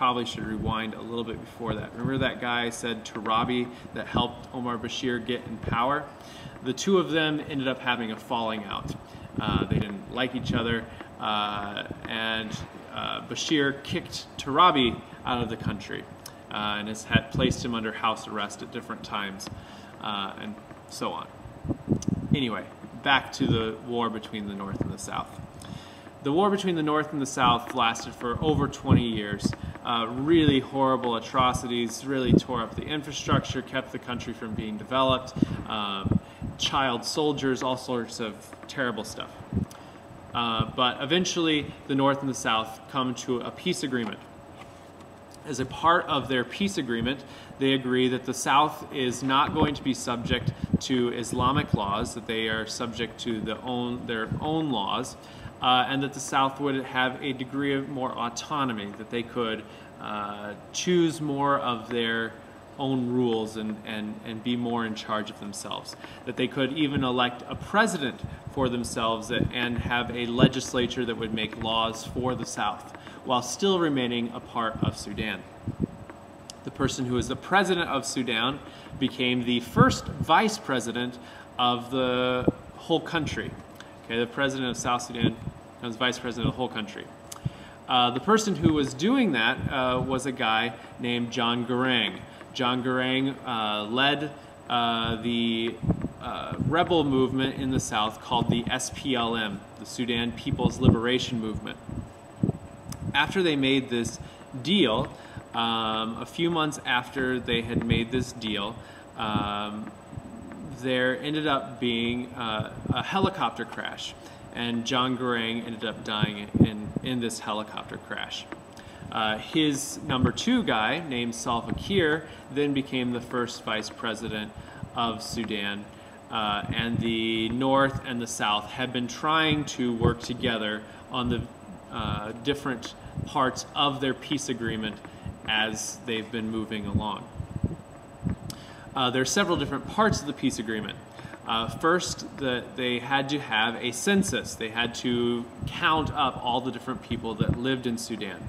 probably should rewind a little bit before that. Remember that guy I said, Turabi, that helped Omar Bashir get in power? The two of them ended up having a falling out. They didn't like each other, and Bashir kicked Turabi out of the country and has placed him under house arrest at different times, and so on. Anyway, back to the war between the North and the South. The war between the North and the South lasted for over 20 years. Really horrible atrocities, really tore up the infrastructure, kept the country from being developed, child soldiers, all sorts of terrible stuff. But eventually, the North and the South come to a peace agreement. As a part of their peace agreement, they agree that the South is not going to be subject to Islamic laws, that they are subject to their own laws, and that the South would have a degree of more autonomy, that they could choose more of their own rules and be more in charge of themselves, that they could even elect a president for themselves and have a legislature that would make laws for the South, while still remaining a part of Sudan. The person who is the president of Sudan became the first vice president of the whole country. Okay, the president of South Sudan was vice president of the whole country. The person who was doing that was a guy named John Garang. John Garang led the rebel movement in the South called the SPLM, the Sudan People's Liberation Movement. After they made this deal, a few months after they had made this deal, there ended up being a helicopter crash, and John Garang ended up dying in this helicopter crash. His number two guy, named Salva Kiir, then became the first vice president of Sudan, and the North and the South had been trying to work together on the different parts of their peace agreement as they've been moving along. There are several different parts of the peace agreement. First, they had to have a census. They had to count up all the different people that lived in Sudan.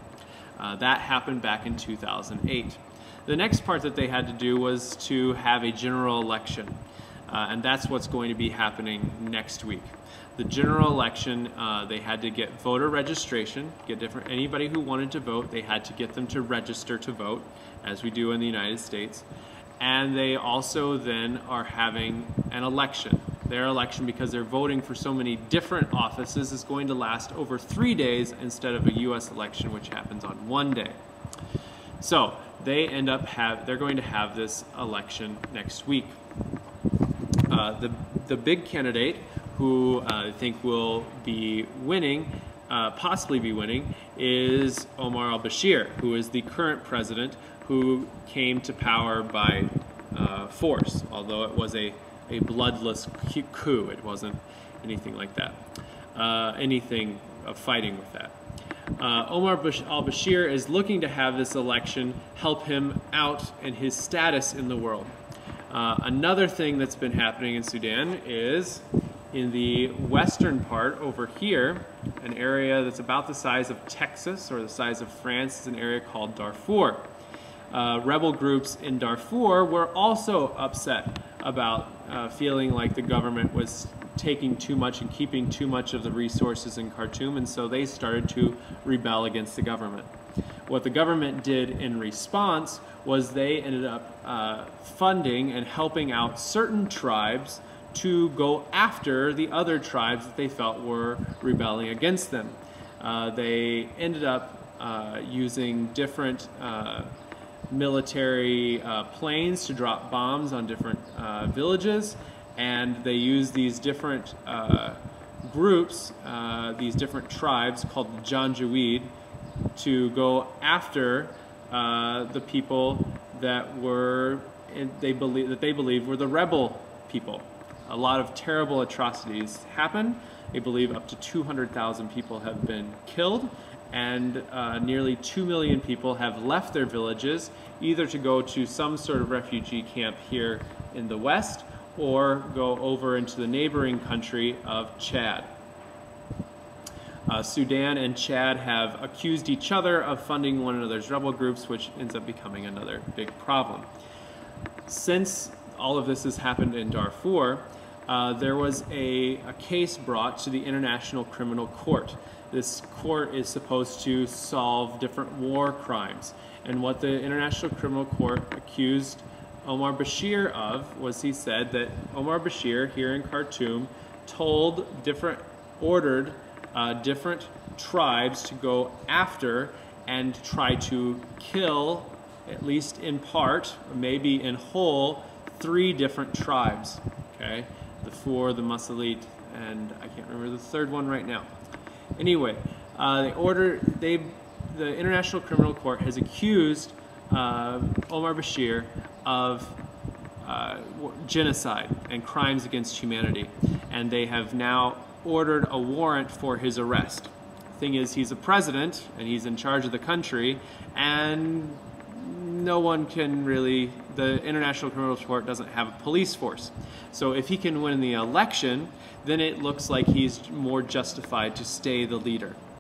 That happened back in 2008. The next part that they had to do was to have a general election, and that's what's going to be happening next week. The general election, they had to get voter registration, anybody who wanted to vote, they had to get them to register to vote, as we do in the United States. And they also then are having an election. Their election, because they're voting for so many different offices, is going to last over 3 days instead of a U.S. election, which happens on 1 day. So they they're going to have this election next week. The big candidate, who I think will be winning, possibly be winning, is Omar al-Bashir, who is the current president, who came to power by force, although it was a bloodless coup. It wasn't anything like that, anything of fighting with that. Omar al-Bashir is looking to have this election help him out in his status in the world. Another thing that's been happening in Sudan is in the western part over here, an area that's about the size of Texas or the size of France, is an area called Darfur. Rebel groups in Darfur were also upset about feeling like the government was taking too much and keeping too much of the resources in Khartoum, and so they started to rebel against the government. What the government did in response was they ended up funding and helping out certain tribes to go after the other tribes that they felt were rebelling against them. They ended up using different military planes to drop bombs on different villages, and they used these different groups, these different tribes called the Janjaweed, to go after the people that they believed were the rebel people. A lot of terrible atrocities happened. They believe up to 200,000 people have been killed, and nearly 2 million people have left their villages, either to go to some sort of refugee camp here in the west or go over into the neighboring country of Chad. Sudan and Chad have accused each other of funding one another's rebel groups, which ends up becoming another big problem. Since all of this has happened in Darfur, there was a case brought to the International Criminal Court. This court is supposed to solve different war crimes. And what the International Criminal Court accused Omar Bashir of was, he said that Omar Bashir here in Khartoum ordered different tribes to go after and try to kill, at least in part, or maybe in whole, 3 different tribes. Okay, the Fur, the Masalit, and I can't remember the third one right now. Anyway, the International Criminal Court has accused Omar Bashir of genocide and crimes against humanity, and they have now ordered a warrant for his arrest. The thing is, he's a president and he's in charge of the country, and no one can really, the International Criminal Court doesn't have a police force. So if he can win the election, then it looks like he's more justified to stay the leader.